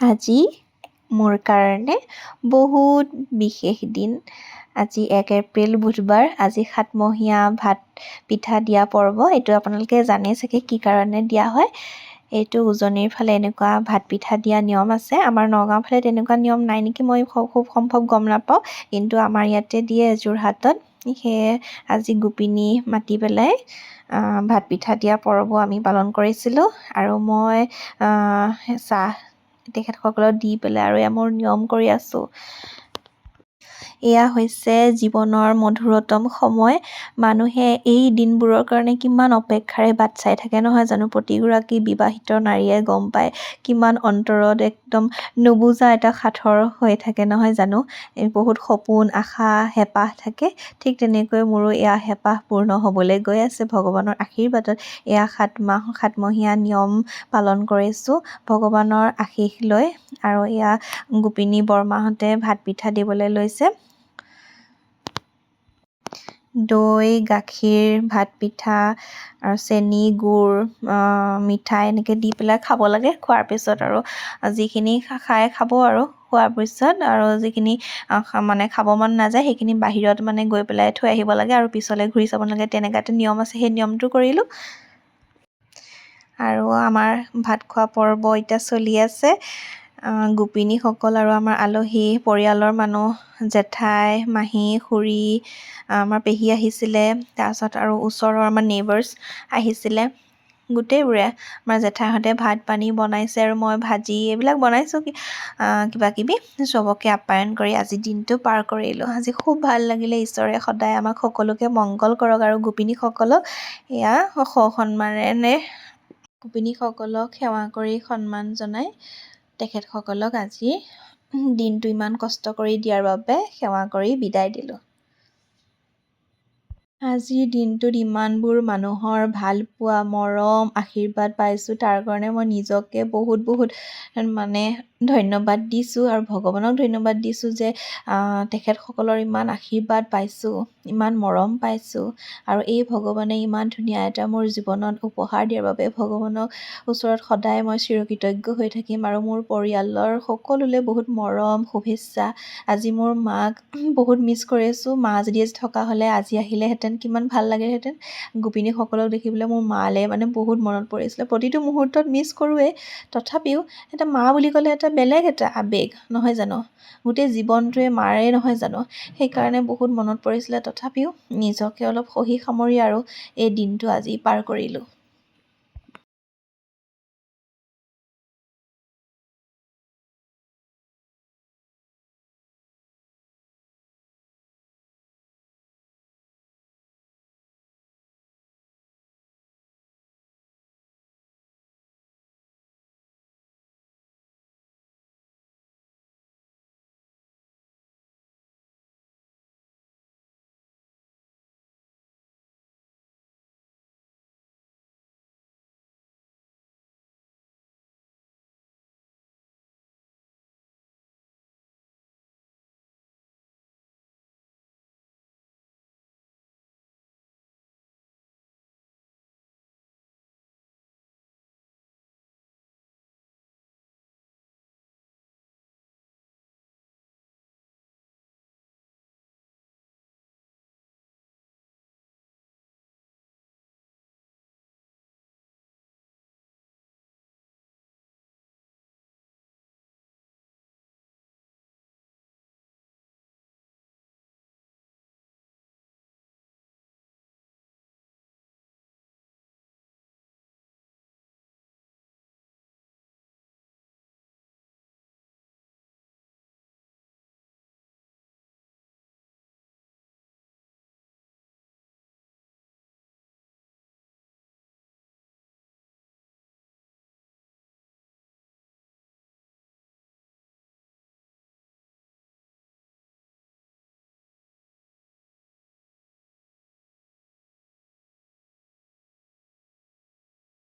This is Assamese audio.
আজি মোৰ কাৰণে বহুত বিশেষ দিন। আজি 1 এপ্ৰিল বুধবাৰ। আজি সাতমহীয়া ভাত পিঠা দিয়া পৰ্ব। এইটো আপোনালোকে জানে চাগে কি কাৰণে দিয়া হয়। এইটো উজনিৰ ফালে এনেকুৱা ভাত পিঠা দিয়া নিয়ম আছে। আমাৰ নগাঁও ফালে তেনেকুৱা নিয়ম নাই নেকি, মই খুব সম্ভৱ গম নাপাওঁ। কিন্তু আমাৰ ইয়াতে দিয়ে যোৰহাটত। সেয়ে আজি গোপিনী মাতি পেলাই ভাত পিঠা দিয়া পৰ্ব আমি পালন কৰিছিলোঁ। আৰু মই চাহ তেখেতসকলক দি পেলাই আৰু এয়া মোৰ নিয়ম কৰি আছোঁ। এয়া হৈছে জীৱনৰ মধুৰতম সময়। মানুহে এই দিনবোৰৰ কাৰণে কিমান অপেক্ষাৰে বাট চাই থাকে নহয় জানো। প্ৰতিগৰাকী বিবাহিত নাৰীয়ে গম পায় কিমান অন্তৰত একদম নুবুজা এটা সাঁথৰ হৈ থাকে নহয় জানো। বহুত সপোন, আশা, হেঁপাহ থাকে। ঠিক তেনেকৈ মোৰো এয়া হেঁপাহ পূৰ্ণ হ'বলৈ গৈ আছে ভগৱানৰ আশীৰ্বাদত। এয়া সাতমহীয়া নিয়ম পালন কৰিছোঁ ভগৱানৰ আশীষ লৈ। আৰু এয়া গোপিনী বৰমাহঁতে ভাত পিঠা দিবলৈ লৈছে। দৈ, গাখীৰ, ভাত পিঠা আৰু চেনি, গুড়, মিঠাই এনেকৈ দি পেলাই খাব লাগে। খোৱাৰ পিছত আৰু যিখিনি খাই খাব আৰু খোৱাৰ পিছত, আৰু যিখিনি মানে খাব মন নাযায় সেইখিনি বাহিৰত মানে গৈ পেলাই থৈ আহিব লাগে আৰু পিছলৈ ঘূৰি চাব নালাগে। তেনেকুৱা এটা নিয়ম আছে, সেই নিয়মটো কৰিলোঁ। আৰু আমাৰ ভাত খোৱা পৰ্ব এতিয়া চলি আছে। গোপিনীসকল আৰু আমাৰ আলহী পৰিয়ালৰ মানুহ, জেঠাই, মাহী, খুৰী, আমাৰ পেহী আহিছিলে। তাৰপাছত আৰু ওচৰৰ আমাৰ নেইবাৰ্ছ আহিছিলে। গোটেইবোৰে আমাৰ জেঠাইহঁতে ভাত পানী বনাইছে আৰু মই ভাজি এইবিলাক বনাইছোঁ কিবা কিবি। চবকে আপ্যায়ন কৰি আজি দিনটো পাৰ কৰিলোঁ। আজি খুব ভাল লাগিলে। ঈশ্বৰে সদায় আমাক সকলোকে মংগল কৰক। আৰু গোপিনীসকলক এয়া সসন্মানেৰে গোপিনীসকলক সেৱা কৰি সন্মান জনাই তেখেতসকলক আজি দিনটো ইমান কষ্ট কৰি দিয়াৰ বাবে সেৱা কৰি বিদায় দিলোঁ। আজিৰ দিনটোত ইমানবোৰ মানুহৰ ভাল পোৱা, মৰম, আশীৰ্বাদ পাইছোঁ। তাৰ কাৰণে মই নিজকে বহুত মানে ধন্যবাদ দিছোঁ আৰু ভগৱানক ধন্যবাদ দিছোঁ যে তেখেতসকলৰ ইমান আশীৰ্বাদ পাইছোঁ, ইমান মৰম পাইছোঁ। আৰু এই ভগৱানে ইমান ধুনীয়া এটা মোৰ জীৱনত উপহাৰ দিয়াৰ বাবে ভগৱানৰ ওচৰত সদায় মই চিৰকৃতজ্ঞ হৈ থাকিম। আৰু মোৰ পৰিয়ালৰ সকলোলৈ বহুত মৰম, শুভেচ্ছা। আজি মোৰ মাক বহুত মিছ কৰিছোঁ। মা যদি থকা হ'লে আজি আহিলেহেঁতেন কিমান ভাল লাগিলেহেঁতেন। গোপিনীসকলক দেখিবলৈ মোৰ মালৈ মানে বহুত মনত পৰিছিলে। প্ৰতিটো মুহূৰ্তত মিছ কৰোঁৱেই, তথাপিও এটা মা বুলি ক'লে এটা বেলেগ এটা আৱেগ নহয় জানো। গোটেই জীৱনটোৱে মাৰে নহয় জানো। সেইকাৰণে বহুত মনত পৰিছিলে। তথাপিও নিজকে অলপ সহি সামৰি আৰু এই দিনটো আজি পাৰ কৰিলোঁ।